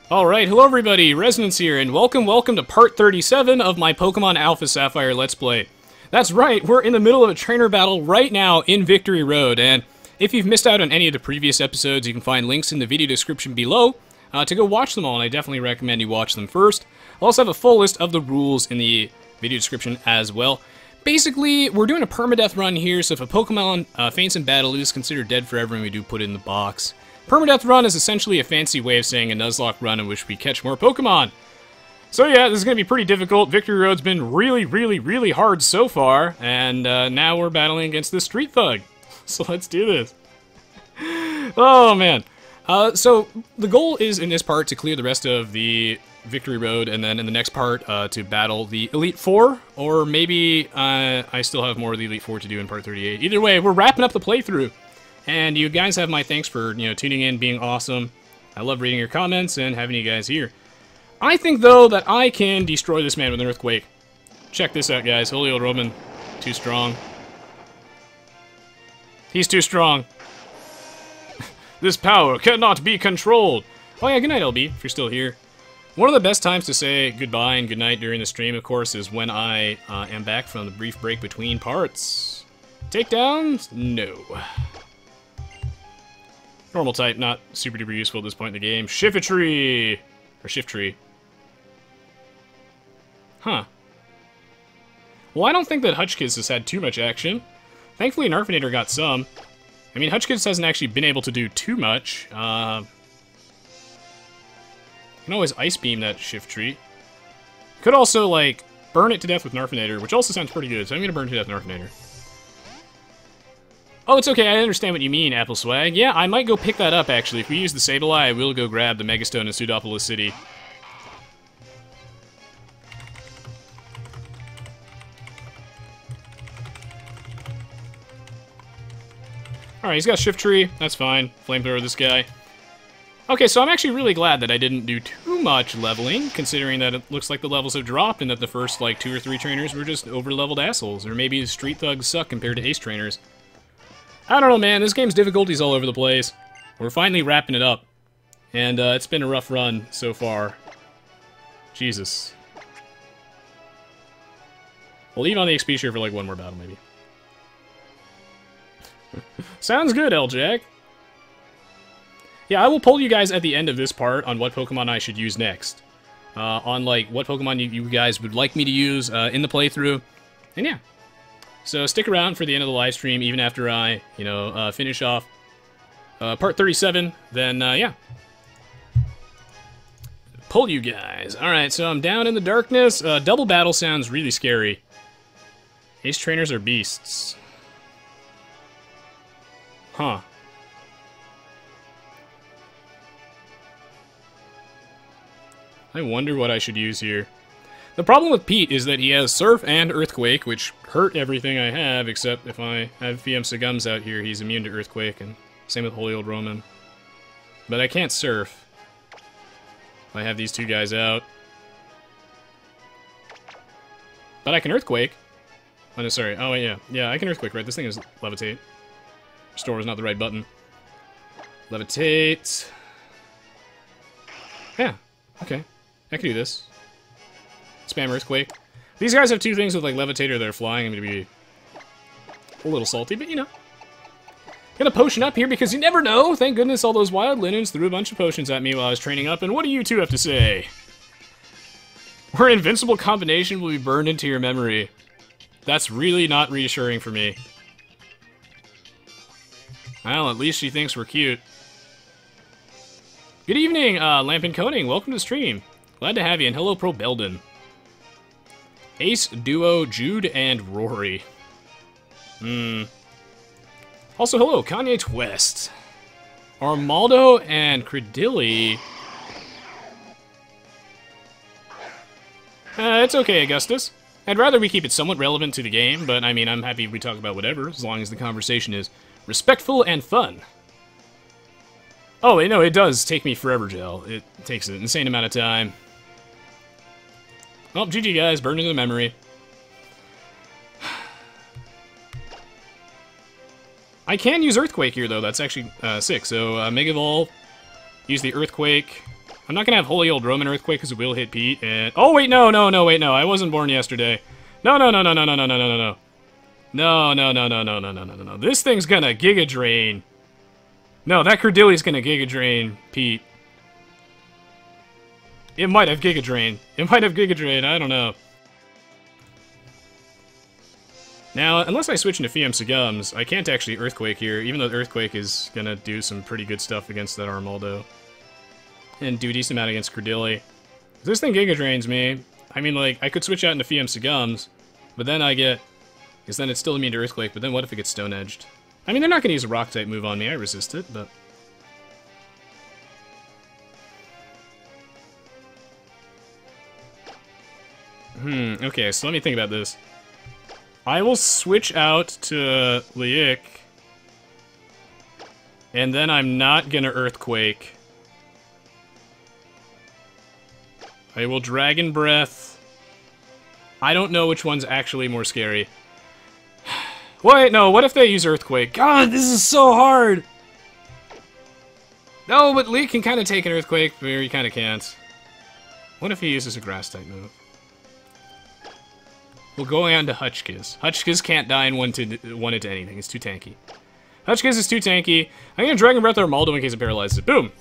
Alright, hello everybody, Resonance here, and welcome to part 37 of my Pokemon Alpha Sapphire Let's Play. That's right, we're in the middle of a trainer battle right now in Victory Road, and if you've missed out on any of the previous episodes, you can find links in the video description below to go watch them all, and I definitely recommend you watch them first. I'll also have a full list of the rules in the video description as well. Basically, we're doing a Perma-Death run here, so if a Pokemon faints in battle, it is considered dead forever, and we do put it in the box. Perma-Death run is essentially a fancy way of saying a Nuzlocke run in which we catch more Pokemon. So yeah, this is going to be pretty difficult. Victory Road's been really hard so far, and now we're battling against this Street Thug. So let's do this. Oh man. So the goal is in this part to clear the rest of the Victory Road, and then in the next part to battle the Elite Four, or maybe I still have more of the Elite Four to do in part 38. Either way, we're wrapping up the playthrough. And you guys have my thanks for, tuning in, being awesome. I love reading your comments and having you guys here. I think, though, that I can destroy this man with an Earthquake. Check this out, guys. Holy old Roman. Too strong. He's too strong. This power cannot be controlled. Oh yeah, good night, LB, if you're still here. One of the best times to say goodbye and goodnight during the stream, of course, is when I am back from the brief break between parts. Takedowns? No. Normal type, not super duper useful at this point in the game. Shiftry! Or Shiftry. Huh. Well, I don't think that Hutchkiss has had too much action. Thankfully, Narfinator got some. I mean, Hutchkiss hasn't actually been able to do too much. You can always Ice Beam that Shiftry. Could also, like, burn it to death with Narfinator, which also sounds pretty good, so I'm gonna burn to death Narfinator. Oh, it's okay, I understand what you mean, Apple Swag. Yeah, I might go pick that up, actually. If we use the Sableye, I will go grab the Megastone in Pseudopolis City. Alright, he's got Shiftry. That's fine. Flamethrower this guy. Okay, so I'm actually really glad that I didn't do too much leveling, considering that it looks like the levels have dropped and that the first, like, 2 or 3 trainers were just over-leveled assholes. Or maybe Street Thugs suck compared to Ace trainers. I don't know, man. This game's difficulty's all over the place. We're finally wrapping it up. And it's been a rough run so far. Jesus. We'll leave on the Exp Share for like one more battle, maybe. Sounds good, L-Jack. Yeah, I will poll you guys at the end of this part on what Pokemon I should use next. On, like, what Pokemon you guys would like me to use in the playthrough. And yeah. So stick around for the end of the live stream, even after I, finish off part 37, then, yeah. Pull you guys. Alright, so I'm down in the darkness. Double battle sounds really scary. Ace trainers are beasts. Huh. I wonder what I should use here. The problem with Pete is that he has Surf and Earthquake, which hurt everything I have, except if I have Fiamsa Gums out here, he's immune to Earthquake, and same with Holy Old Roman. But I can't Surf. I have these two guys out. But I can Earthquake. Oh, no, sorry. Oh, yeah. Yeah, I can Earthquake, right? This thing is Levitate. Restore was not the right button. Levitate. Yeah. Okay. I can do this. Spam Earthquake. These guys have two things with, like, Levitator that are flying. I'm gonna be a little salty, but, Gonna potion up here because you never know. Thank goodness all those wild linens threw a bunch of potions at me while I was training up, and what do you two have to say? Our invincible combination will be burned into your memory. That's really not reassuring for me. Well, at least she thinks we're cute. Good evening, Lampin Coning. Welcome to the stream. Glad to have you, and hello, Pro Belden. Ace, Duo, Jude, and Rory. Also, hello, Kanye Twist. Armaldo and Credilli. It's okay, Augustus. I'd rather we keep it somewhat relevant to the game, but I mean, I'm happy if we talk about whatever, as long as the conversation is respectful and fun. Oh, no, it does take me forever, Gel. It takes an insane amount of time. Well, GG guys, burned into the memory. I can use Earthquake here, though. That's actually sick. So, Mega Evolve, use the Earthquake, I'm not gonna have Holy Old Roman Earthquake because it will hit Pete, and... Oh, wait, no, wait, no. I wasn't born yesterday. No. No. This thing's gonna Giga Drain. No, that Cordille's gonna Giga Drain Pete. It might have Giga Drain. I don't know. Now, unless I switch into Fiam Sagums, I can't actually Earthquake here, even though Earthquake is gonna do some pretty good stuff against that Armaldo. And do a decent amount against Cordille. If this thing Giga Drains me, I mean, like, I could switch out into Fiam Sagums, but then I get... Because then it's still immune to Earthquake, but then what if it gets Stone Edged? I mean, they're not gonna use a Rock-type move on me, I resist it, but... Okay, so let me think about this. I will switch out to Liik, and then I'm not gonna Earthquake. I will Dragon Breath. I don't know which one's actually more scary. Wait, no, what if they use Earthquake? God, this is so hard! No, but Liik can kind of take an Earthquake, but he kind of can't. What if he uses a Grass-type move? We'll go on to Hutchkiss. Hutchkiss can't die in one into anything. It's too tanky. Hutchkiss is too tanky. I'm gonna Dragon Breath Armaldo in case it paralyzes it. Boom!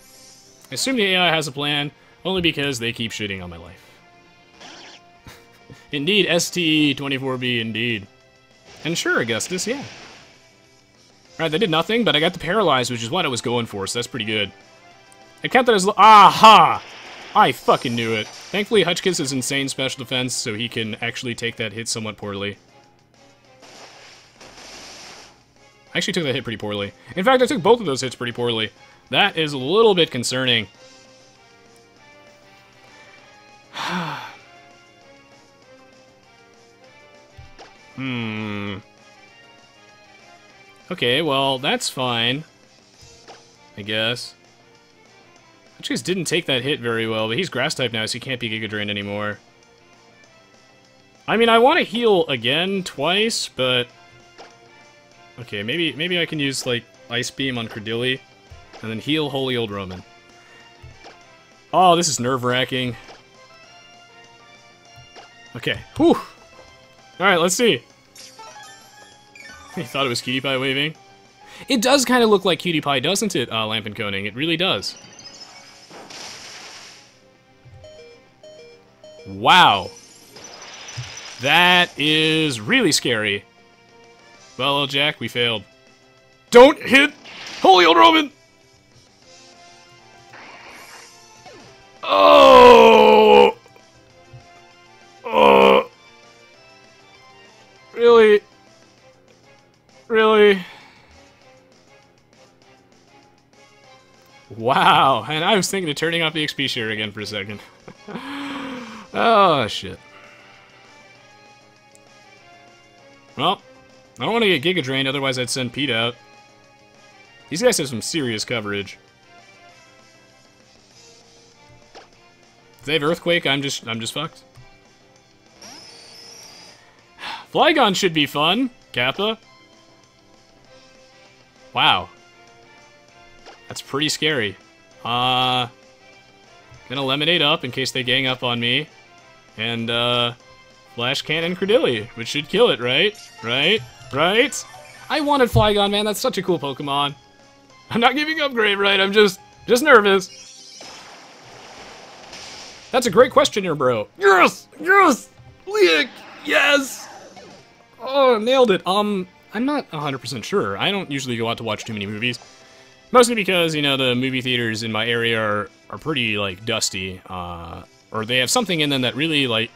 I assume the AI has a plan, only because they keep shitting on my life. Indeed, STE24B, indeed. And sure, Augustus, yeah. Alright, they did nothing, but I got the Paralyze, which is what I was going for, so that's pretty good. I count that as... Aha! I fucking knew it. Thankfully, Hutchkiss has insane special defense, so he can actually take that hit somewhat poorly. I actually took that hit pretty poorly. In fact, I took both of those hits pretty poorly. That is a little bit concerning. Okay, well, that's fine. I guess. Hutchkiss didn't take that hit very well, but he's Grass-type now, so he can't be Giga Drained anymore. I mean, I want to heal again twice, but... Okay, maybe I can use, like, Ice Beam on Cordille, and then heal Holy Old Roman. Oh, this is nerve-wracking. Okay, whew! Alright, let's see. He thought it was Cutie Pie waving. It does kind of look like Cutie Pie, doesn't it, Lamp and Coning? It really does. Wow. That is really scary. Well, Jack, we failed. Don't hit Holy Old Roman! Oh! Oh! Really? Really? Wow, and I was thinking of turning off the Exp Share again for a second. Oh, shit. Well, I don't want to get Giga Drained, otherwise I'd send Pete out. These guys have some serious coverage. If they have Earthquake, I'm just fucked. Flygon should be fun, Kappa. Wow. That's pretty scary. Gonna Lemonade up in case they gang up on me. And, Flash Cannon Cordille, which should kill it, right? Right? I wanted Flygon, man. That's such a cool Pokemon. I'm not giving up Grave Right. I'm just nervous. That's a great question here, bro. Yes! Yes! Liik! Yes! Oh, nailed it. I'm not 100% sure. I don't usually go out to watch too many movies. Mostly because, you know, the movie theaters in my area are pretty, like, dusty. Or they have something in them that really, like,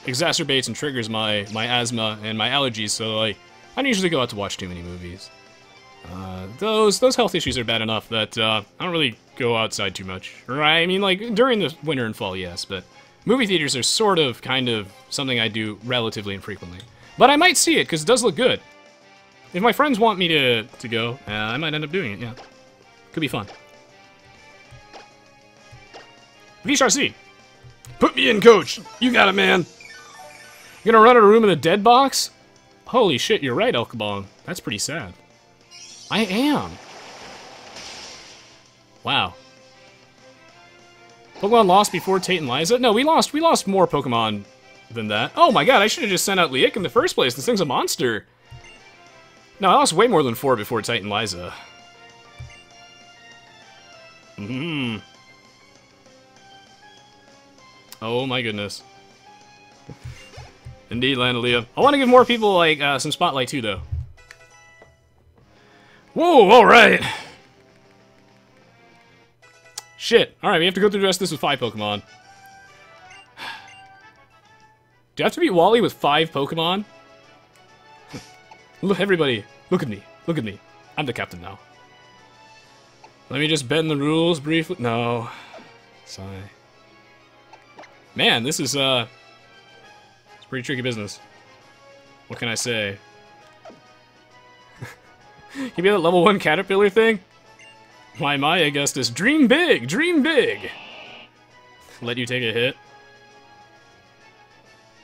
exacerbates and triggers my asthma and my allergies, so, like, I don't usually go out to watch too many movies. Those health issues are bad enough that, I don't really go outside too much. Right? I mean, like, during the winter and fall, yes, but movie theaters are sort of, kind of, something I do relatively infrequently. But I might see it, because it does look good. If my friends want me to go, I might end up doing it, yeah. Could be fun. VSRC! Put me in, coach! You got it, man! You gonna run out of room in the dead box? Holy shit, you're right, Elkabong. That's pretty sad. I am. Wow. Pokemon lost before Tate and Liza? No, we lost more Pokemon than that. Oh my god, I should have just sent out Leik in the first place. This thing's a monster. No, I lost way more than 4 before Tate and Liza. Oh my goodness. Indeed, Landalia. I want to give more people, like, some spotlight too, though. Whoa, alright! Shit. Alright, we have to go through the rest of this with 5 Pokemon. Do I have to beat Wally with 5 Pokemon? Look, everybody. Look at me. Look at me. I'm the captain now. Let me just bend the rules briefly. No. Sigh. Man, this is, it's pretty tricky business. What can I say? Can you be that level 1 caterpillar thing? My Augustus, dream big! Dream big! Let you take a hit.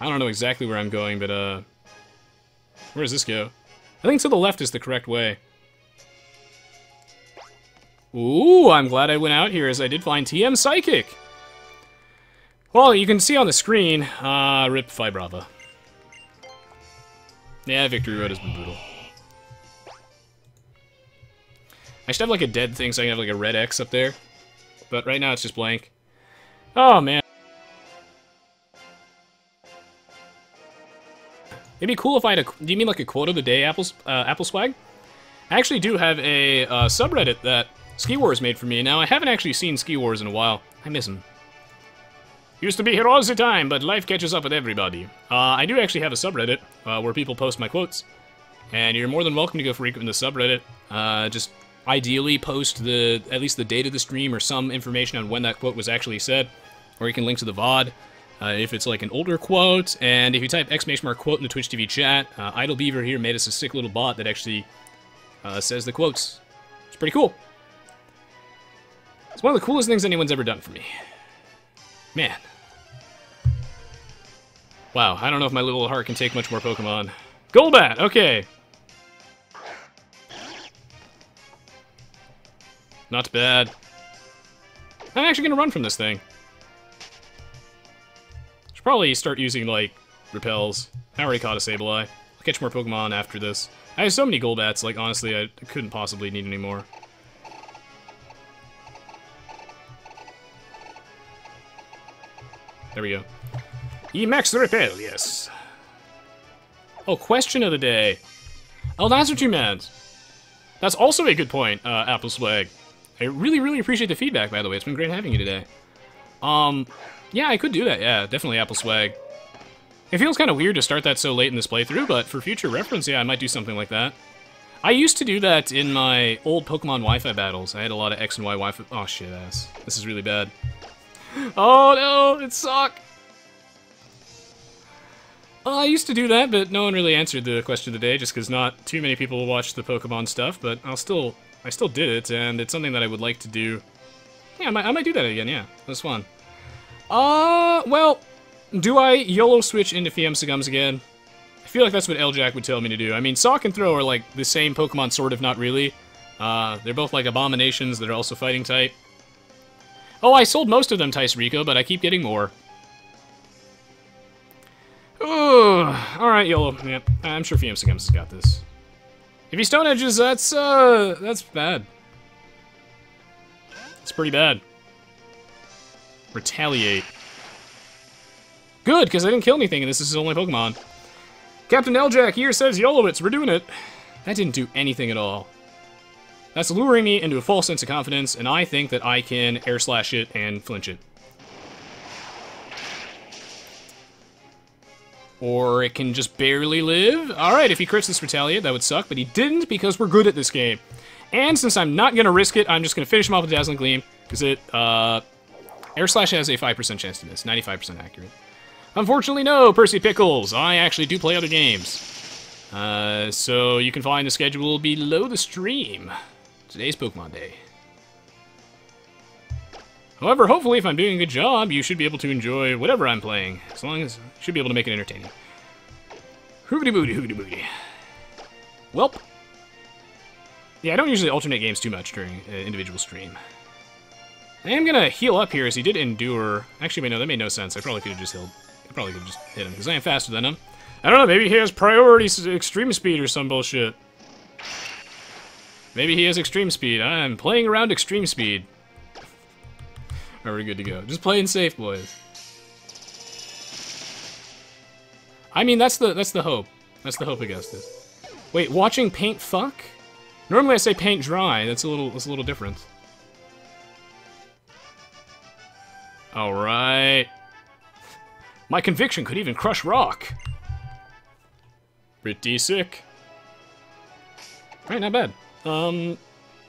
I don't know exactly where I'm going, but, where does this go? I think to the left is the correct way. Ooh, I'm glad I went out here, as I did find TM Psychic! Well, you can see on the screen, rip Fibrava. Yeah, Victory Road has been brutal. I should have, like, a dead thing so I can have, like, a red X up there. But right now it's just blank. Oh, man. It'd be cool if I had a... Do you mean, like, a quote of the day, Apple Swag? I actually do have a subreddit that Ski Wars made for me. Now, I haven't actually seen Ski Wars in a while. I miss him. Used to be here all the time, but life catches up with everybody. I do actually have a subreddit where people post my quotes. And you're more than welcome to go frequent the subreddit. Just... ideally post at least the date of the stream or some information on when that quote was actually said, or you can link to the VOD if it's like an older quote. And if you type !quote in the Twitch TV chat, Idle Beaver here made us a sick little bot that actually says the quotes. It's pretty cool. It's one of the coolest things anyone's ever done for me. Man. Wow, I don't know if my little heart can take much more Pokemon. Golbat, okay. Not bad. I'm actually gonna run from this thing. Should probably start using, like, repels. I already caught a Sableye. I'll catch more Pokemon after this. I have so many Golbats, like, honestly, I couldn't possibly need any more. There we go. Emax the Repel, yes. Oh, question of the day. Oh, that's what you meant. That's also a good point, Apple Swag. I really, really appreciate the feedback, by the way. It's been great having you today. Yeah, I could do that. Yeah, definitely Apple Swag. It feels kind of weird to start that so late in this playthrough, but for future reference, yeah, I might do something like that. I used to do that in my old Pokemon Wi-Fi battles. I had a lot of X and Y Wi-Fi... Oh, shit ass. This is really bad. Oh, no! It sucked! I used to do that, but no one really answered the question of the day, just because not too many people watch the Pokemon stuff, but I still did it, and it's something that I would like to do. Yeah, I might do that again, yeah. It was fun. Well, do I YOLO switch into Fiamsagums again? I feel like that's what L-Jack would tell me to do. I mean, Sock and Throw are like the same Pokemon, sort of, not really. They're both like abominations that are also fighting type. Oh, I sold most of them, Tice Rico, but I keep getting more. Ooh, alright, YOLO. Yeah, I'm sure Fiamsagums has got this. If he Stone Edges, that's bad. It's pretty bad. Retaliate. Good, because I didn't kill anything, and this is his only Pokemon. Captain L-Jack here says YOLOwitz, we're doing it. That didn't do anything at all. That's luring me into a false sense of confidence, and I think that I can air slash it and flinch it. Or it can just barely live. Alright, if he crits this Retaliate, that would suck, but he didn't because we're good at this game. And since I'm not going to risk it, I'm just going to finish him off with Dazzling Gleam, because it, Air Slash has a 5% chance to miss, 95% accurate. Unfortunately, no, Percy Pickles. I actually do play other games. So you can find the schedule below the stream. Today's Pokemon Day. However, hopefully, if I'm doing a good job, you should be able to enjoy whatever I'm playing. As long as you should be able to make it entertaining. Hoogity booty, hoogity booty. Welp. Yeah, I don't usually alternate games too much during an individual stream. I am gonna heal up here as he did endure. Actually, wait, no, that made no sense. I probably could have just healed. I probably could have just hit him because I am faster than him. I don't know, maybe he has priority extreme speed or some bullshit. Maybe he has extreme speed. I'm playing around extreme speed. Alright, we're good to go. Just playing safe, boys. I mean, that's the hope. That's the hope against this. Wait, watching paint fuck? Normally I say paint dry. That's a little different. All right. My conviction could even crush rock. Pretty sick. All right, not bad.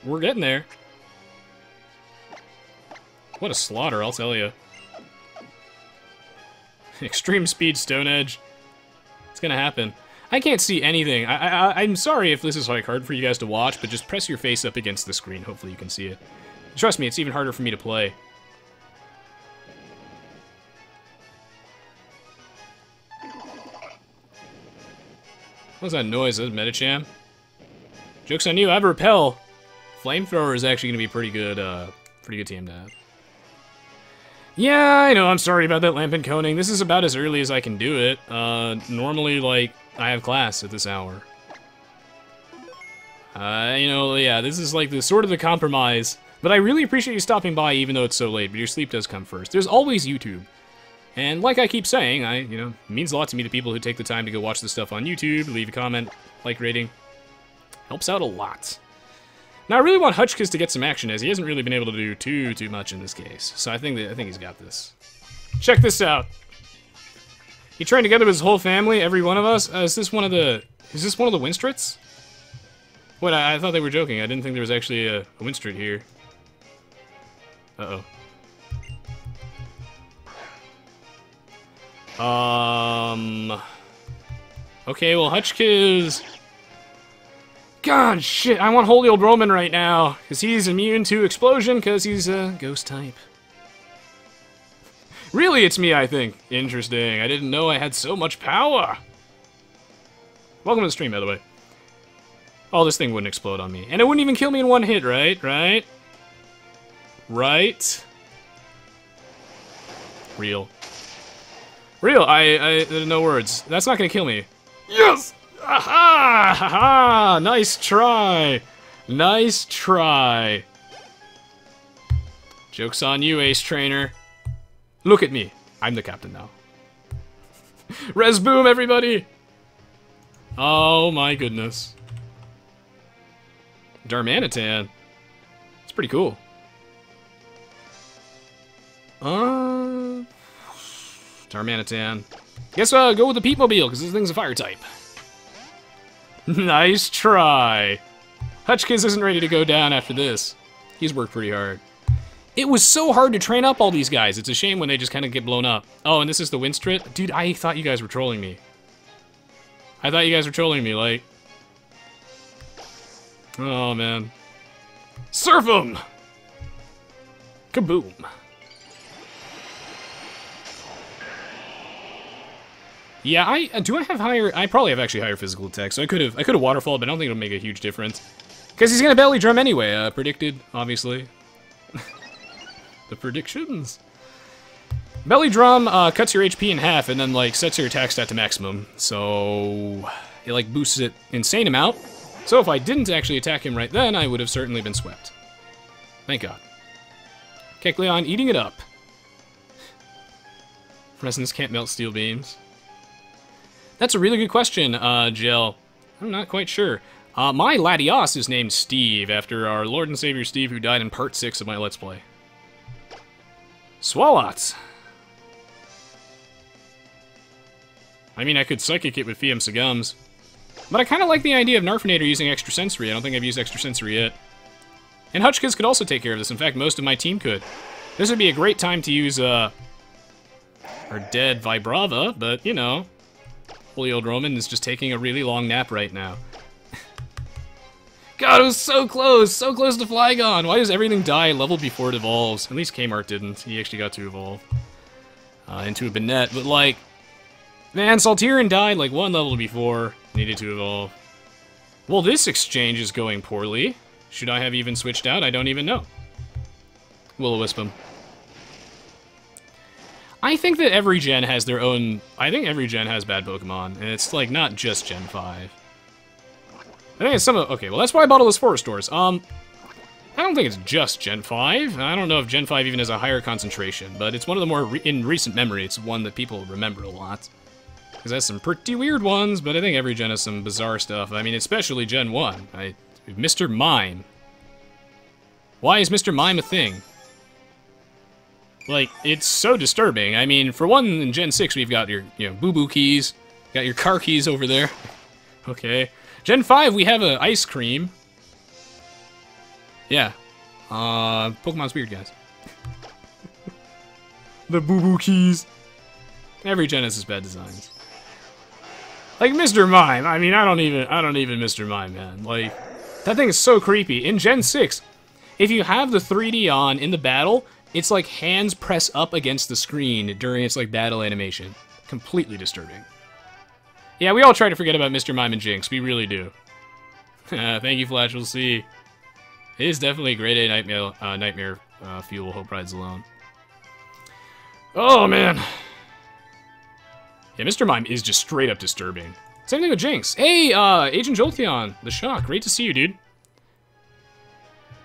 We're getting there. What a slaughter, I'll tell you. Extreme speed Stone Edge. It's gonna happen. I can't see anything. I'm sorry if this is like hard for you guys to watch, but just press your face up against the screen. Hopefully you can see it. Trust me, it's even harder for me to play. What's that noise? Is that Medicham? Joke's on you, I have Repel. Flamethrower is actually gonna be pretty good team to have. Yeah, I know, I'm sorry about that Lamp and Coning. This is about as early as I can do it. Normally, like, I have class at this hour. You know, yeah, this is like the sort of the compromise. But I really appreciate you stopping by even though it's so late, but your sleep does come first. There's always YouTube. And like I keep saying, you know, it means a lot to me to people who take the time to go watch this stuff on YouTube, leave a comment, like rating. Helps out a lot. Now I really want Hutchkiss to get some action, as he hasn't really been able to do too much in this case. So I think he's got this. Check this out. He trained together with his whole family, every one of us. Is this one of the Winstrits? Wait, I thought they were joking. I didn't think there was actually a Winstrit here. Uh-oh. Okay, well, Hutchkiss... God, shit, I want Holy Old Roman right now, because he's immune to explosion, because he's a ghost type. Really, it's me, I think. Interesting. I didn't know I had so much power. Welcome to the stream, by the way. Oh, this thing wouldn't explode on me. And it wouldn't even kill me in one hit, right? Right? Right? Real. Real, no words. That's not gonna kill me. Yes! Aha! Haha! Nice try! Nice try. Joke's on you, Ace Trainer. Look at me. I'm the captain now. Res boom, everybody! Oh my goodness. Darmanitan. It's pretty cool. Darmanitan. Guess go with the Peepmobile, because this thing's a fire type. Nice try. Hutchkiss isn't ready to go down after this. He's worked pretty hard. It was so hard to train up all these guys. It's a shame when they just kind of get blown up. Oh, and this is the Winstrit? Dude, I thought you guys were trolling me. I thought you guys were trolling me, like... Oh, man. Surf 'em! Kaboom. Yeah, I have higher... I probably have actually higher physical attack, so I could have waterfalled, but I don't think it'll make a huge difference. Because he's gonna belly drum anyway, predicted, obviously. The predictions. Belly drum cuts your HP in half and then like sets your attack stat to maximum. So it like boosts it insane amount. So if I didn't actually attack him right then, I would have certainly been swept. Thank God. Kecleon eating it up. Resonance can't melt steel beams. That's a really good question, Jill. I'm not quite sure. My Latios is named Steve, after our Lord and Savior Steve, who died in part 6 of my Let's Play. Swallots. I mean, I could Psychic it with Fiam Sagums. But I kind of like the idea of Narfinator using Extrasensory. I don't think I've used Extrasensory yet. And Hutchkiss could also take care of this. In fact, most of my team could. This would be a great time to use, our dead Vibrava, but, you know... Holy Old Roman is just taking a really long nap right now. God, it was so close to Flygon. Why does everything die level before it evolves? At least Kmart didn't. He actually got to evolve into a Banette. But like, man, Saltirian died like one level before needed to evolve. Well, this exchange is going poorly. Should I have even switched out? I don't even know. Will-O-Wisp him. I think that every gen has their own... I think every gen has bad Pokemon, and it's, like, not just Gen 5. I think it's some of... Okay, well, that's why I bought all those forest stores. I don't think it's just Gen 5. I don't know if Gen 5 even has a higher concentration, but it's one of the more... in recent memory, it's one that people remember a lot. Because it has some pretty weird ones, but I think every gen has some bizarre stuff. I mean, especially Gen 1. Mr. Mime. Why is Mr. Mime a thing? Like, it's so disturbing. I mean, for one, in Gen 6, we've got your, boo-boo keys. Got your car keys over there. Okay. Gen 5, we have a ice cream. Yeah. Pokemon's weird, guys. The boo-boo keys. Every gen has its bad designs. Like, Mr. Mime. I mean, I don't even Mr. Mime, man. Like, that thing is so creepy. In Gen 6, if you have the 3D on in the battle... It's like hands press up against the screen during its, like, battle animation. Completely disturbing. Yeah, we all try to forget about Mr. Mime and Jinx. We really do. Thank you, Flash. We'll see. It is definitely a grade A nightmare fuel. Hope rides alone. Oh, man. Yeah, Mr. Mime is just straight up disturbing. Same thing with Jinx. Hey, Agent Jolteon. The Shock. Great to see you, dude.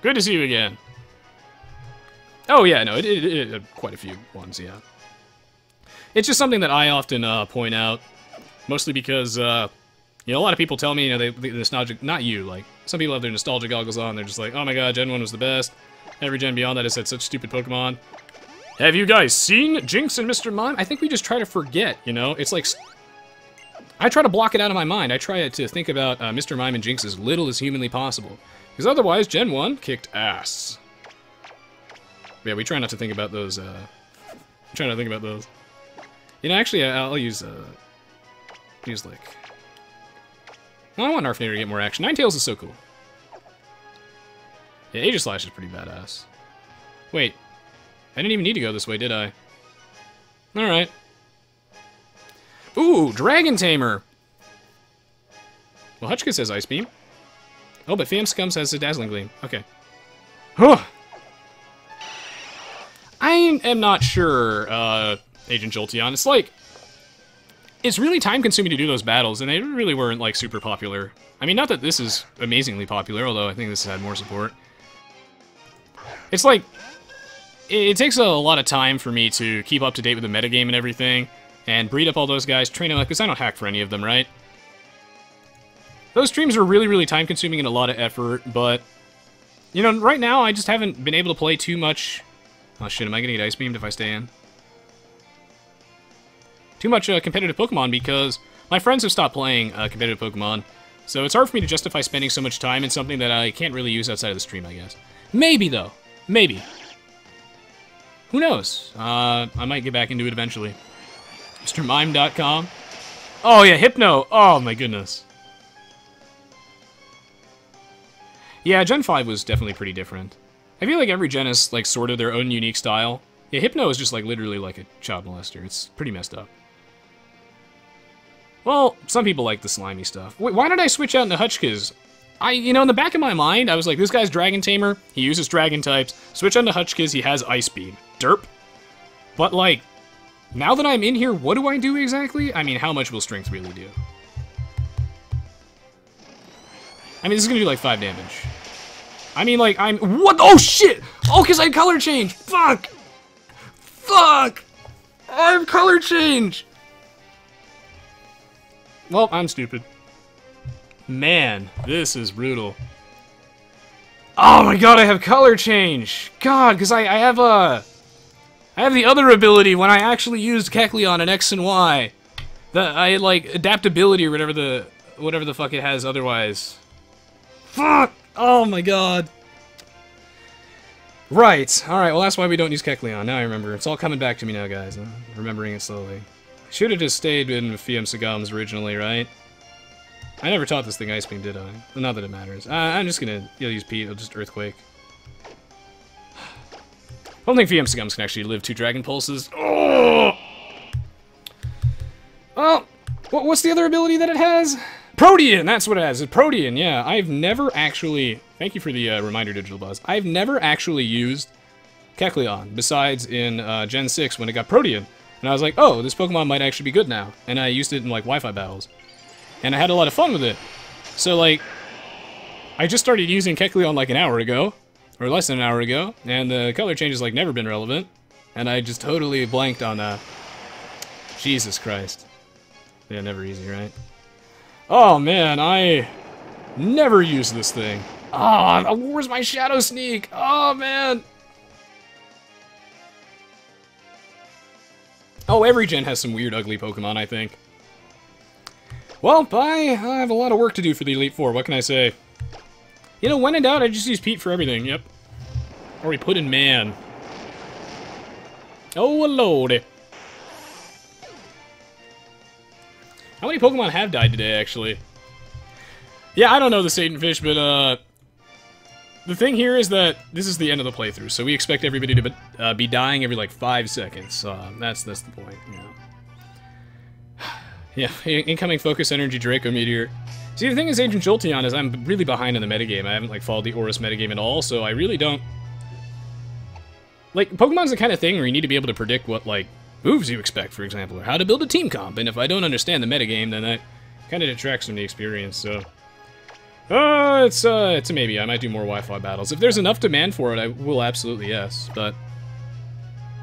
Good to see you again. Oh, yeah, no, it quite a few ones, yeah. It's just something that I often point out, mostly because, a lot of people tell me, the nostalgic, not you, like, some people have their nostalgia goggles on, they're just like, oh my god, Gen 1 was the best. Every gen beyond that has had such stupid Pokemon. Have you guys seen Jinx and Mr. Mime? I think we just try to forget, It's like, I try to block it out of my mind. I try to think about Mr. Mime and Jinx as little as humanly possible. Because otherwise, Gen 1 kicked ass. Yeah, we try not to think about those, actually, I'll use, like... Well, I want Arfnator to get more action. Ninetales is so cool. Yeah, Aegislash is pretty badass. Wait. I didn't even need to go this way, did I? Alright. Ooh, Dragon Tamer! Well, Hutchkiss has Ice Beam. Oh, but Fiam has a Dazzling Gleam. Okay. Huh! I am not sure, Agent Jolteon. It's like... It's really time-consuming to do those battles, and they really weren't, like, super popular. I mean, not that this is amazingly popular, although I think this had more support. It's like... It takes a lot of time for me to keep up to date with the metagame and everything, and breed up all those guys, train them, because I don't hack for any of them, right? Those streams are really, really time-consuming and a lot of effort, but... right now, I just haven't been able to play too much... Oh shit, am I gonna get Ice Beamed if I stay in? Too much competitive Pokemon because my friends have stopped playing competitive Pokemon, so it's hard for me to justify spending so much time in something that I can't really use outside of the stream, I guess. Maybe, though. Maybe. Who knows? I might get back into it eventually. MrMime.com. Oh yeah, Hypno! Oh my goodness. Yeah, Gen 5 was definitely pretty different. I feel like every gen has, like, sort of their own unique style. Yeah, Hypno is just, like, literally like a child molester. It's pretty messed up. Well, some people like the slimy stuff. Wait, why did I switch out into Hutchkiss? In the back of my mind, I was like, this guy's Dragon Tamer, he uses Dragon types, switch on to Hutchkiss, he has Ice Beam. Derp. But, like, now that I'm in here, what do I do exactly? I mean, how much will Strength really do? I mean, this is gonna do, like, 5 damage. I mean, like, what? Oh, shit! Oh, because I color change! Fuck! Fuck! I have color change! Well, I'm stupid. Man, this is brutal. Oh my god, I have color change! God, because I have the other ability when I actually used Kecleon in X and Y. Like, adaptability or whatever the fuck it has otherwise. Fuck! Oh my god. Right. Alright, well that's why we don't use Kecleon. Now I remember. It's all coming back to me now, guys. I'm remembering it slowly. Should have just stayed in Fiam Sagams originally, right? I never taught this thing Ice Beam, did I? Well, not that it matters. I'm just gonna... You'll use Pete, it'll just Earthquake. I don't think Fiam Sagams can actually live 2 Dragon Pulses. Oh! Well, what's the other ability that it has? Protean! That's what it has. It's Protean, yeah. I've never actually... Thank you for the reminder, Digital Buzz. I've never actually used Kecleon, besides in Gen 6 when it got Protean. And I was like, oh, this Pokemon might actually be good now. And I used it in, like, Wi-Fi battles. And I had a lot of fun with it. So, like, I just started using Kecleon, like, an hour ago. Or less than an hour ago. And the color change has, like, never been relevant. And I just totally blanked on that. Jesus Christ. Yeah, never easy, right? Oh, man, I never use this thing. Oh, where's my Shadow Sneak? Oh, man. Oh, every gen has some weird, ugly Pokemon, I think. Well, I have a lot of work to do for the Elite Four. What can I say? You know, when in doubt, I just use Pete for everything. Yep. Or we put in man. Oh, lordy. How many Pokemon have died today, actually? Yeah, I don't know the Satanfish, but, the thing here is that this is the end of the playthrough, so we expect everybody to be dying every, like, 5 seconds. That's the point, you know. Yeah, incoming Focus Energy Draco Meteor. See, the thing is, Agent Jolteon is I'm really behind in the metagame. I haven't, like, followed the Aurus metagame at all, so I really don't... Like, Pokemon's the kind of thing where you need to be able to predict what, like, moves you expect, for example, or how to build a team comp, and if I don't understand the metagame, then that kind of detracts from the experience, so... it's a maybe. I might do more Wi-Fi battles. If there's enough demand for it, I will absolutely, yes. But,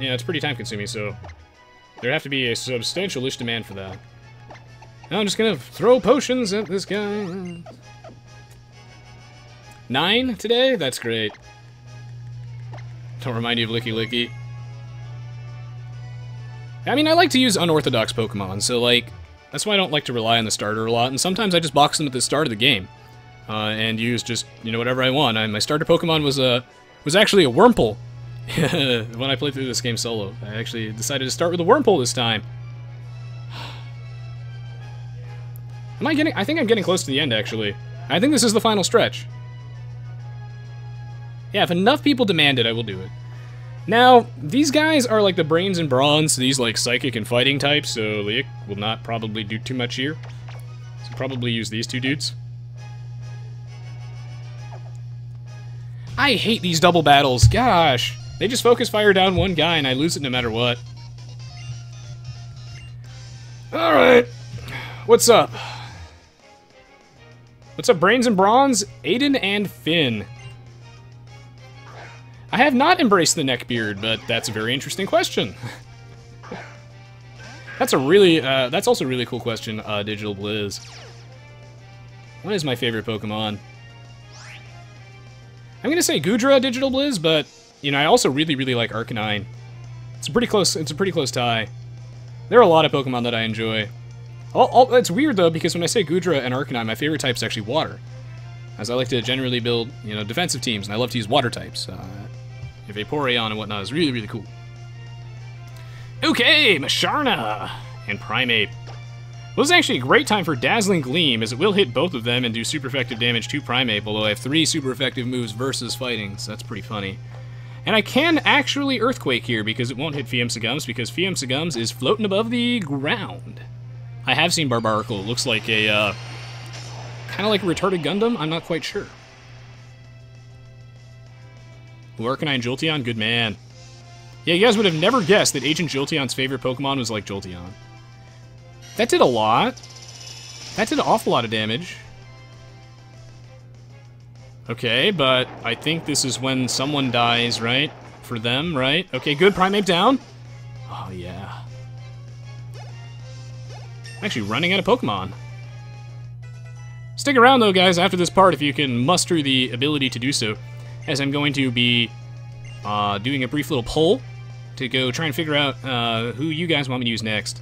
yeah, it's pretty time-consuming, so there'd have to be a substantial-ish demand for that. Now I'm just gonna throw potions at this guy. 9 today? That's great. Don't remind you of Licky Licky. I mean, I like to use unorthodox Pokemon, so, like, that's why I don't like to rely on the starter a lot, and sometimes I just box them at the start of the game. And use just, you know, whatever I want. My starter Pokemon was actually a Wurmple when I played through this game solo. I actually decided to start with a Wurmple this time. I think I'm getting close to the end, actually. I think this is the final stretch. Yeah, if enough people demand it, I will do it. Now, these guys are like the brains and bronze, these like psychic and fighting types, so Leik will not probably do too much here. So probably use these two dudes. I hate these double battles, gosh. They just focus fire down one guy and I lose it no matter what. Alright. What's up? What's up, Brains and Bronze? Aiden and Finn. I have not embraced the neckbeard, but that's a very interesting question. That's also a really cool question, Digital Blizz. What is my favorite Pokemon? I'm gonna say Goodra, Digital Blizz, but, you know, I also really, really like Arcanine. It's a pretty close tie. There are a lot of Pokemon that I enjoy. It's weird, though, because when I say Goodra and Arcanine, my favorite type is actually water. As I like to generally build, you know, defensive teams, and I love to use water types. Vaporeon and whatnot is really, really cool. Okay, Masharna and Primeape. Well, this is actually a great time for Dazzling Gleam, as it will hit both of them and do super effective damage to Primeape, although I have 3 super effective moves versus fighting, so that's pretty funny. And I can actually Earthquake here, because it won't hit Fiumcigums, because Fiumcigums is floating above the ground. I have seen Barbaracle. It looks like a, kind of like a retarded Gundam? I'm not quite sure. Arcanine Jolteon, good man. Yeah, you guys would have never guessed that Agent Jolteon's favorite Pokemon was like Jolteon. That did a lot. That did an awful lot of damage. Okay, but I think this is when someone dies, right? For them, right? Okay, good. Primeape down. Oh, yeah. I'm actually running out of Pokemon. Stick around, though, guys, after this part if you can muster the ability to do so, as I'm going to be doing a brief little poll to go try and figure out who you guys want me to use next.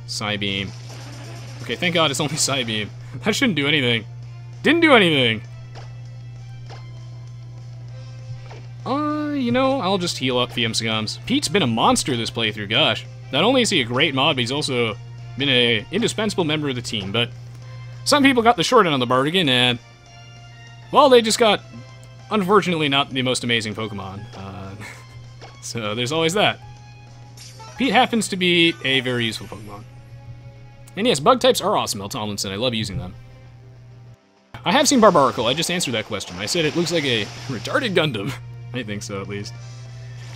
Psybeam. Okay, thank God it's only Psybeam. That shouldn't do anything. Didn't do anything! You know, I'll just heal up Fiumcigums. Pete's been a monster this playthrough, gosh. Not only is he a great mod, but he's also been an indispensable member of the team, but some people got the short end on the bargain, and, well, they just got, unfortunately, not the most amazing Pokemon. So there's always that. Pete happens to be a very useful Pokemon. And yes, bug types are awesome, El Tomlinson. I love using them. I have seen Barbaracle, I just answered that question. I said it looks like a retarded Gundam. I think so, at least.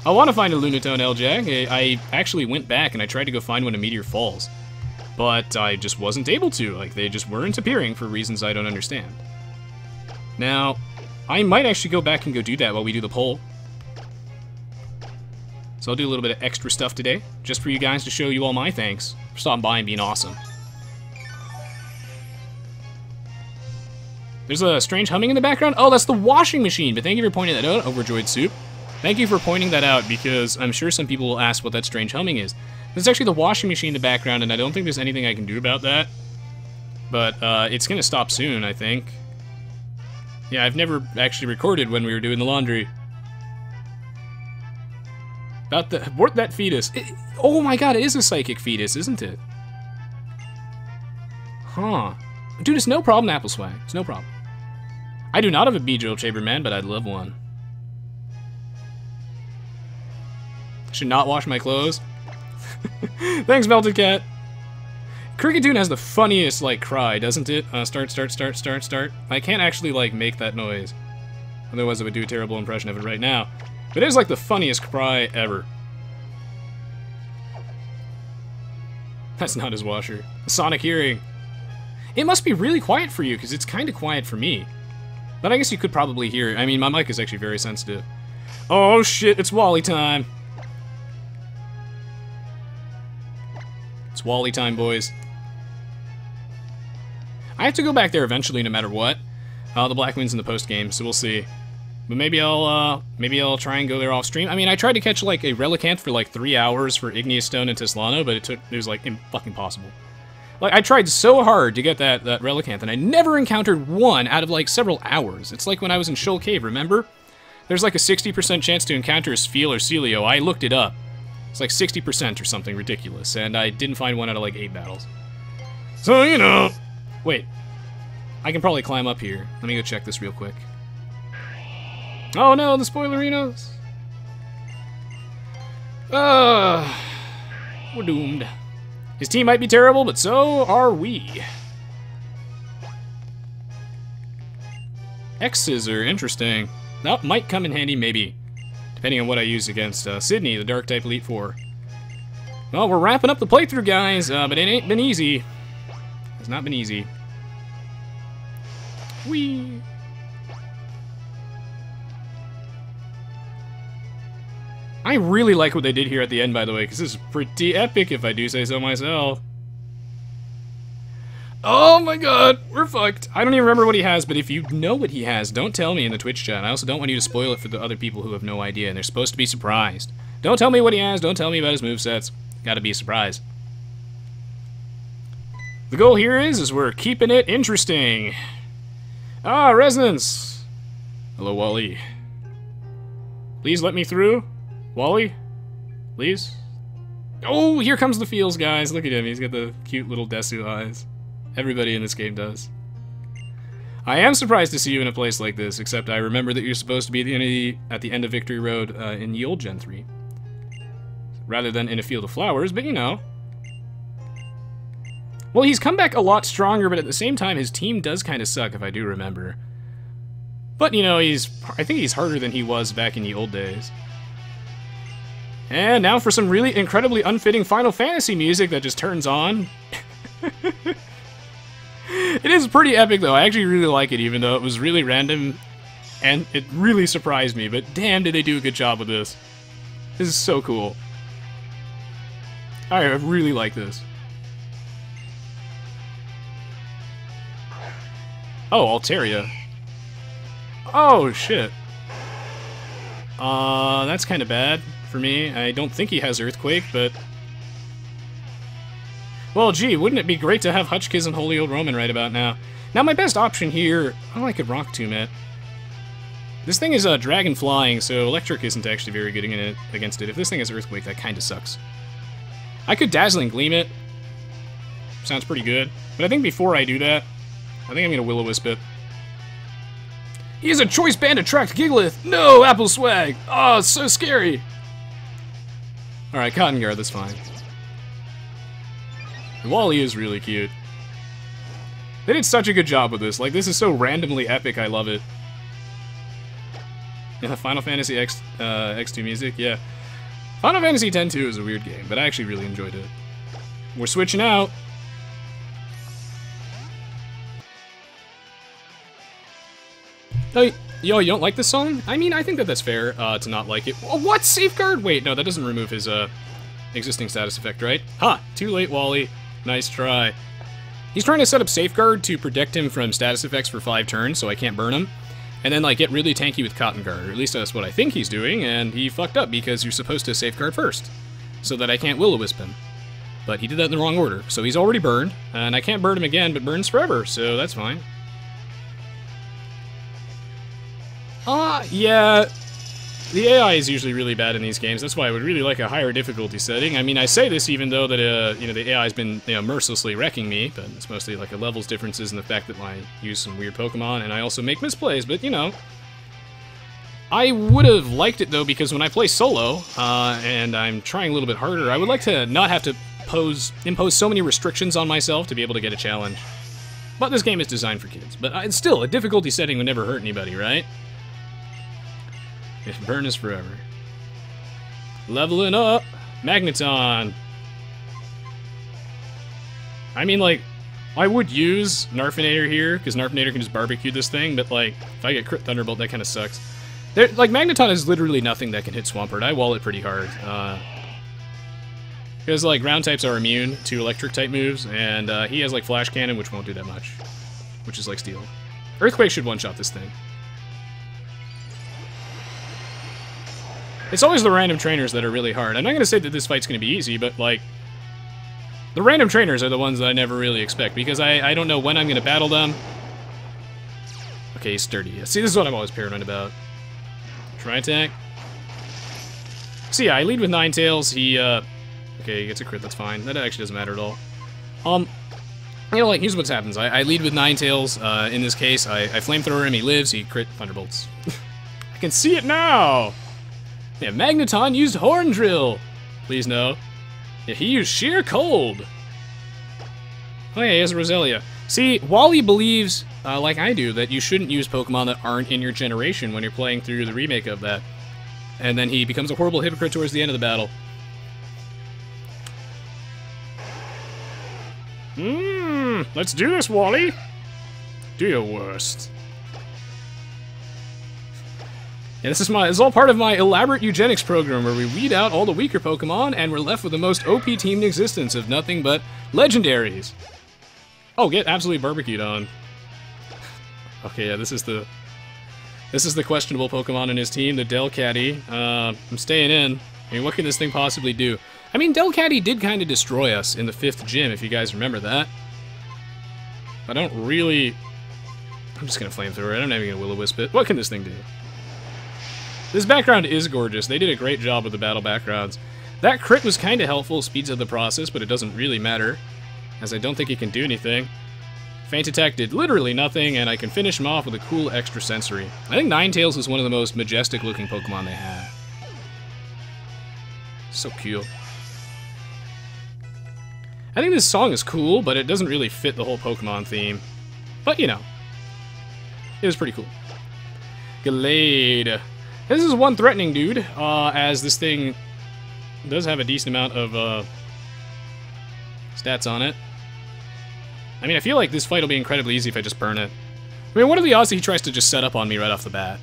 I want to find a Lunatone L-Jag. I actually went back and I tried to go find when a meteor falls. But I just wasn't able to. Like, they just weren't appearing for reasons I don't understand. Now, I might actually go back and go do that while we do the poll. So I'll do a little bit of extra stuff today, just for you guys to show you all my thanks for stopping by and being awesome. There's a strange humming in the background. Oh, that's the washing machine, but thank you for pointing that out, Overjoyed Soup. Thank you for pointing that out, because I'm sure some people will ask what that strange humming is. There's actually the washing machine in the background, and I don't think there's anything I can do about that. But it's going to stop soon, I think. Yeah, I've never actually recorded when we were doing the laundry. About the... Abort that fetus. Oh my god, it is a psychic fetus, isn't it? Huh. Dude, it's no problem, Apple Swag. It's no problem. I do not have a B-drill chamber, man, but I'd love one. Should not wash my clothes. Thanks, Melted Cat. Cricketune has the funniest, like, cry, doesn't it? Start. I can't actually, like, make that noise. Otherwise I would do a terrible impression of it right now. But it is, like, the funniest cry ever. That's not his washer. Sonic hearing. It must be really quiet for you, because it's kind of quiet for me. But I guess you could probably hear it. I mean, my mic is actually very sensitive. Oh shit, it's Wally time. It's Wally time, boys. I have to go back there eventually, no matter what. The Black wins in the post game, so we'll see. But maybe I'll try and go there off stream. I mean, I tried to catch like a Relicanth for like 3 hours for Igneous Stone and Teslano, but it was like fucking impossible. Like, I tried so hard to get that Relicanth, and I never encountered one out of, like, several hours. It's like when I was in Shoal Cave, remember? There's, like, a 60% chance to encounter a Spheal or Celio. I looked it up. It's like 60% or something ridiculous, and I didn't find one out of, like, 8 battles. So, you know... Wait. I can probably climb up here. Let me go check this real quick. Oh, no, the spoilerinos! We're doomed. His team might be terrible, but so are we. X-Scissor, interesting. That might come in handy, maybe. Depending on what I use against Sydney, the Dark-type Elite Four. Well, we're wrapping up the playthrough, guys, but it ain't been easy. It's not been easy. Whee! I really like what they did here at the end, by the way, because this is pretty epic, if I do say so myself. Oh my god, we're fucked. I don't even remember what he has, but if you know what he has, don't tell me in the Twitch chat. I also don't want you to spoil it for the other people who have no idea, and they're supposed to be surprised. Don't tell me what he has, don't tell me about his movesets. Gotta be a surprise. The goal here is we're keeping it interesting. Ah, Resonance! Hello, Wally. Please let me through. Wally? Please? Oh, here comes the feels, guys. Look at him. He's got the cute little Desu eyes. Everybody in this game does. I am surprised to see you in a place like this, except I remember that you're supposed to be at the end of Victory Road in the old Gen 3. Rather than in a field of flowers, but you know. Well, he's come back a lot stronger, but at the same time, his team does kind of suck, if I do remember. But, you know, I think he's harder than he was back in the old days. And now for some really incredibly unfitting Final Fantasy music that just turns on. It is pretty epic, though. I actually really like it, even though it was really random, and it really surprised me, but damn did they do a good job with this. This is so cool. I really like this. Oh, Altaria. Oh, shit. That's kind of bad for me. I don't think he has Earthquake, but... Well, gee, wouldn't it be great to have Hutchkiss and Holy Old Roman right about now? Now, my best option here... Oh, I could Rock Tomb it. This thing is Dragon Flying, so Electric isn't actually very good against it. If this thing has Earthquake, that kind of sucks. I could Dazzling Gleam it. Sounds pretty good. But I think before I do that, I think I'm going to Will-O-Wisp it. He has a Choice Band Attract Gigalith! No, Apple Swag! Oh, it's so scary! Alright, Cotton Guard, that's fine. Wally is really cute. They did such a good job with this. Like, this is so randomly epic, I love it. Yeah, Final Fantasy X2 music, yeah. Final Fantasy X-2 is a weird game, but I actually really enjoyed it. We're switching out. Oh, yo, you don't like this song? I mean, I think that that's fair to not like it. Oh, what? Safeguard? Wait, no, that doesn't remove his existing status effect, right? Ha! Too late, Wally. Nice try. He's trying to set up Safeguard to protect him from status effects for 5 turns, so I can't burn him. And then, like, get really tanky with Cotton Guard, or at least that's what I think he's doing, and he fucked up because you're supposed to Safeguard first, so that I can't Will-O-Wisp him. But he did that in the wrong order, so he's already burned, and I can't burn him again, but burns forever, so that's fine. Yeah, the AI is usually really bad in these games. That's why I would really like a higher difficulty setting. I mean, I say this even though that, you know, the AI's been, you know, mercilessly wrecking me, but it's mostly like a levels differences in the fact that I use some weird Pokemon, and I also make misplays, but, you know. I would have liked it, though, because when I play solo, and I'm trying a little bit harder, I would like to not have to impose so many restrictions on myself to be able to get a challenge. But this game is designed for kids. But it's still, a difficulty setting would never hurt anybody, right? If burn is forever. Leveling up! Magneton! I mean, like, I would use Narfinator here, because Narfinator can just barbecue this thing, but, like, if I get Crit Thunderbolt, that kind of sucks. Like, Magneton is literally nothing that can hit Swampert. I wall it pretty hard. Because, like, ground types are immune to electric-type moves, and he has, like, Flash Cannon, which won't do that much. Which is like Steel. Earthquake should one-shot this thing. It's always the random trainers that are really hard. I'm not going to say that this fight's going to be easy, but, like, the random trainers are the ones that I never really expect, because I don't know when I'm going to battle them. Okay, he's sturdy. See, this is what I'm always paranoid about. Try attack. So yeah, I lead with Ninetales. He, okay, he gets a crit, that's fine. That actually doesn't matter at all. You know, like, here's what happens. I lead with Ninetales. In this case, I Flamethrower him, he lives, he crit Thunderbolts. I can see it now! Yeah, Magneton used Horn Drill! Please no. Yeah, he used Sheer Cold! Oh yeah, he has a Roselia. See, Wally believes, like I do, that you shouldn't use Pokemon that aren't in your generation when you're playing through the remake of that. And then he becomes a horrible hypocrite towards the end of the battle. Let's do this, Wally! Do your worst. Yeah, this is all part of my elaborate eugenics program where we weed out all the weaker Pokemon and we're left with the most OP team in existence of nothing but legendaries. Oh, get absolutely barbecued on. Okay, yeah, this is the questionable Pokemon in his team, the Delcatty. I'm staying in. I mean, what can this thing possibly do? I mean, Delcatty did kind of destroy us in the 5th gym, if you guys remember that. I don't really... I'm just gonna Flamethrower it. I'm not even gonna Will-O-Wisp it. What can this thing do? This background is gorgeous. They did a great job with the battle backgrounds. That crit was kind of helpful, speeds up the process, but it doesn't really matter, as I don't think it can do anything. Feint Attack did literally nothing, and I can finish him off with a cool extra sensory. I think Ninetales is one of the most majestic-looking Pokemon they have. So cute. I think this song is cool, but it doesn't really fit the whole Pokemon theme. But, you know, it was pretty cool. Gallade. This is one threatening dude, as this thing does have a decent amount of stats on it. I mean, I feel like this fight will be incredibly easy if I just burn it. I mean, what are the odds that he tries to just set up on me right off the bat?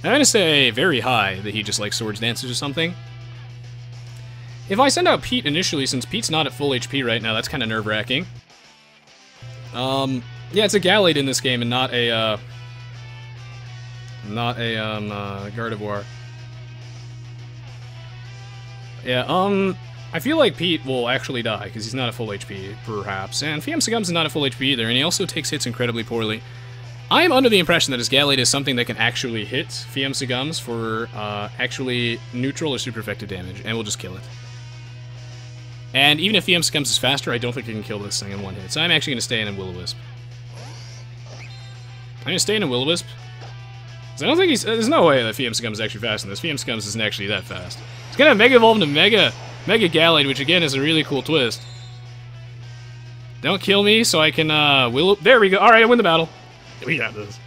I'm gonna say very high that he just, like, Swords Dances or something. If I send out Pete initially, since Pete's not at full HP right now, that's kind of nerve-wracking. Yeah, it's a Gallade in this game and not a Gardevoir. Yeah, I feel like Pete will actually die, because he's not at full HP, perhaps. And Fiamsigum's not at full HP either, and he also takes hits incredibly poorly. I am under the impression that his Gallade is something that can actually hit Fiamsigums for actually neutral or super effective damage, and will just kill it. And even if Fiamsigums is faster, I don't think it can kill this thing in one hit. So I'm actually going to stay in and Will-O-Wisp. I'm going to stay in and Will-O-Wisp. I don't think there's no way that Fiamsigums is actually faster than this. Fiamsigums isn't actually that fast. It's going to Mega Evolve into Mega Gallade, which again is a really cool twist. Don't kill me so I can, there we go. Alright, I win the battle. We got this.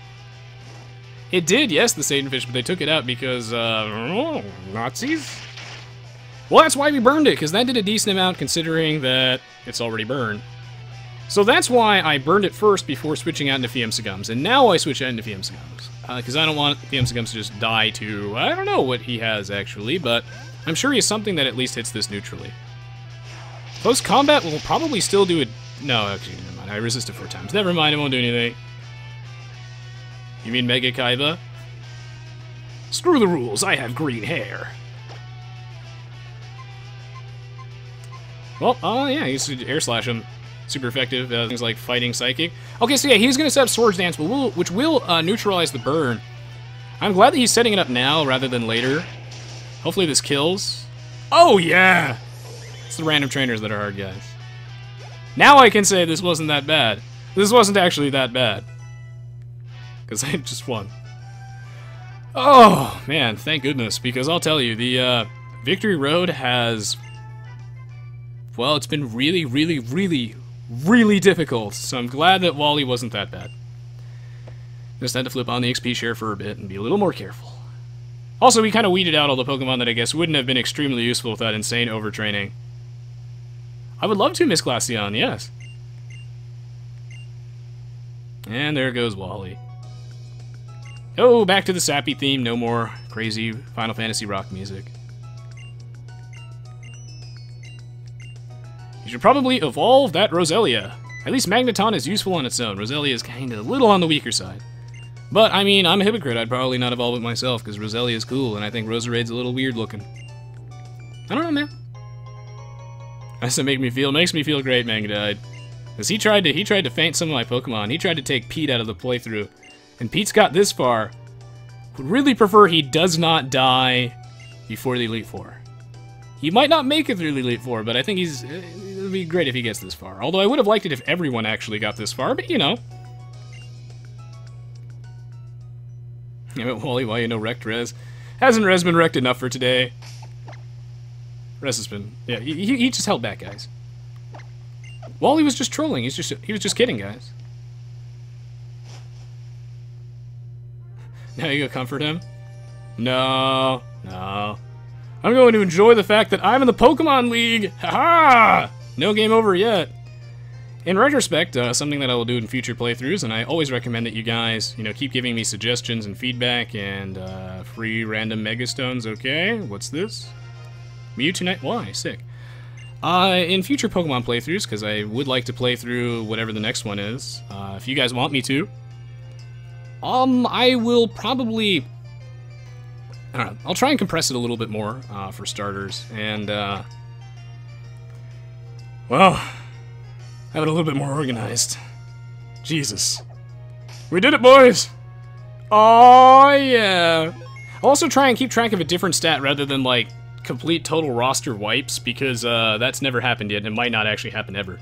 It did, yes, the Satanfish, but they took it out because, Nazis? Well, that's why we burned it, because that did a decent amount considering that it's already burned. So that's why I burned it first before switching out into Fiemsagums, and now I switch out into Fiemsagums. Because I don't want Fiemsagums to just die to, I don't know what he has, actually, but I'm sure he has something that at least hits this neutrally. Close combat will probably still do it. No, actually, never mind. I resisted 4 times. Never mind, it won't do anything. You mean Mega Kaiba? Screw the rules, I have green hair. Well, yeah, he used to air slash him. Super effective, things like fighting psychic. Okay, so yeah, he's going to set up Swords Dance, which will neutralize the burn. I'm glad that he's setting it up now rather than later. Hopefully this kills. Oh, yeah! It's the random trainers that are hard, guys. Now I can say this wasn't that bad. This wasn't actually that bad. Because I just won. Oh, man, thank goodness. Because I'll tell you, the Victory Road has... Well, it's been really, really, really, really difficult. So I'm glad that Wally wasn't that bad. Just had to flip on the XP share for a bit and be a little more careful. Also, we kind of weeded out all the Pokemon that I guess wouldn't have been extremely useful without insane overtraining. I would love to, Miss Glaceon, yes. And there goes Wally. Oh, back to the sappy theme, no more crazy Final Fantasy rock music. You should probably evolve that Roselia. At least Magneton is useful on its own. Roselia is kinda a little on the weaker side. But, I mean, I'm a hypocrite. I'd probably not evolve it myself, because Roselia is cool, and I think Roserade's a little weird looking. I don't know, man. That's what makes me feel great, Mega Gallade. Because he tried to feint some of my Pokemon. He tried to take Pete out of the playthrough. And Pete's got this far. Would really prefer he does not die before the Elite Four. He might not make it through the Elite Four, but I think it'll be great if he gets this far. Although I would have liked it if everyone actually got this far, but you know. Yeah, but Wally, why you know wrecked Rez? Hasn't Rez been wrecked enough for today? Rez has been, yeah, he just held back, guys. Wally was just trolling, he was just kidding, guys. Now you go comfort him? No. I'm going to enjoy the fact that I'm in the Pokemon League! Haha! No game over yet. In retrospect, something that I will do in future playthroughs, and I always recommend that you guys, you know, keep giving me suggestions and feedback and free random Megastones, okay? What's this? Mewtwo Night? Why? Sick. In future Pokemon playthroughs, because I would like to play through whatever the next one is, if you guys want me to, I will probably... I don't know. I'll try and compress it a little bit more, for starters, and, well, have it a little bit more organized. Jesus. We did it, boys! Oh yeah! I'll also try and keep track of a different stat rather than, like, complete total roster wipes, because, that's never happened yet, and it might not actually happen ever.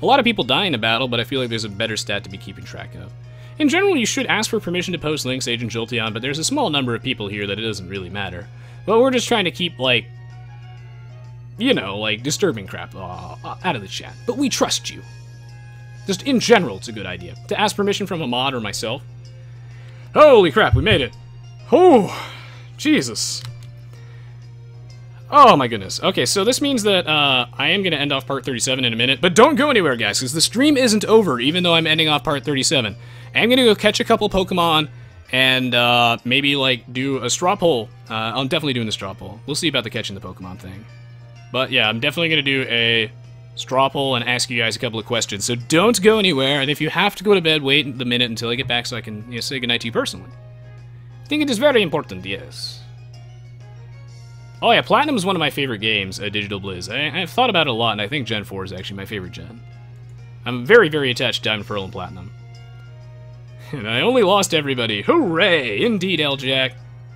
A lot of people die in a battle, but I feel like there's a better stat to be keeping track of. In general, you should ask for permission to post links, Agent Jolteon, but there's a small number of people here that it doesn't really matter. But we're just trying to keep, like, you know, like, disturbing crap out of the chat. But we trust you. Just in general, it's a good idea. To ask permission from a mod or myself. Holy crap, we made it. Oh, Jesus. Oh my goodness. Okay, so this means that I am going to end off part 37 in a minute, but don't go anywhere, guys, because the stream isn't over, even though I'm ending off part 37. I'm going to go catch a couple Pokemon and maybe, like, do a straw poll. I'm definitely doing the straw poll. We'll see about the catching the Pokemon thing. But yeah, I'm definitely going to do a straw poll and ask you guys a couple of questions, so don't go anywhere, and if you have to go to bed, wait the minute until I get back so I can, you know, say goodnight to you personally. I think it is very important, yes. Oh yeah, Platinum is one of my favorite games, Digital Blizz. I've thought about it a lot, and I think Gen 4 is actually my favorite gen. I'm very, very attached to Diamond, Pearl, and Platinum. And I only lost everybody. Hooray! Indeed, L-Jack.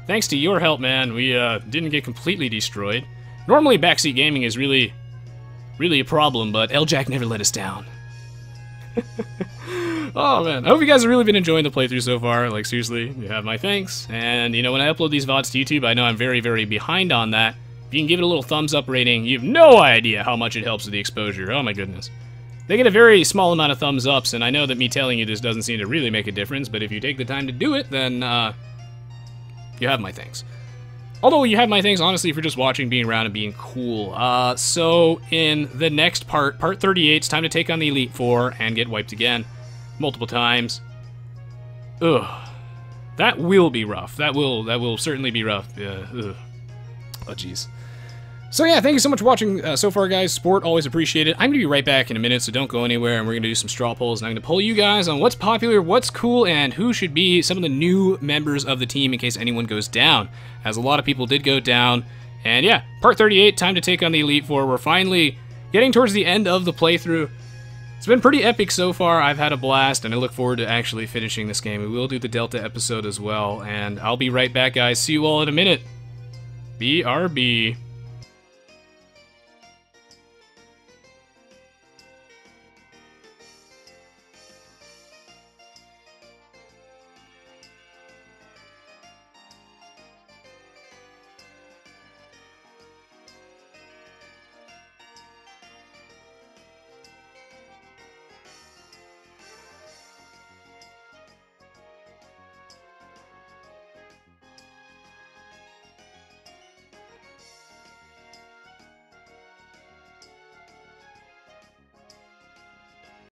Thanks to your help, man, we didn't get completely destroyed. Normally, backseat gaming is really a problem, but L-Jack never let us down. Oh man, I hope you guys have really been enjoying the playthrough so far. Like, seriously, you have my thanks. And, you know, when I upload these VODs to YouTube, I know I'm very, very behind on that. If you can give it a little thumbs up rating, you have no idea how much it helps with the exposure. Oh my goodness. They get a very small amount of thumbs ups, and I know that me telling you this doesn't seem to really make a difference, but if you take the time to do it, then you have my thanks. Although you have my thanks, honestly, for just watching, being around, and being cool. So in the next part, part 38, it's time to take on the Elite Four and get wiped again. Multiple times. Ugh. That will be rough. That will certainly be rough. Ugh. Oh, jeez. So yeah, thank you so much for watching so far, guys. Support, always appreciated. I'm going to be right back in a minute, so don't go anywhere, and we're going to do some straw polls, and I'm going to poll you guys on what's popular, what's cool, and who should be some of the new members of the team in case anyone goes down, as a lot of people did go down. And yeah, part 38, time to take on the Elite Four. We're finally getting towards the end of the playthrough. It's been pretty epic so far. I've had a blast, and I look forward to actually finishing this game. We will do the Delta episode as well, and I'll be right back, guys. See you all in a minute. BRB.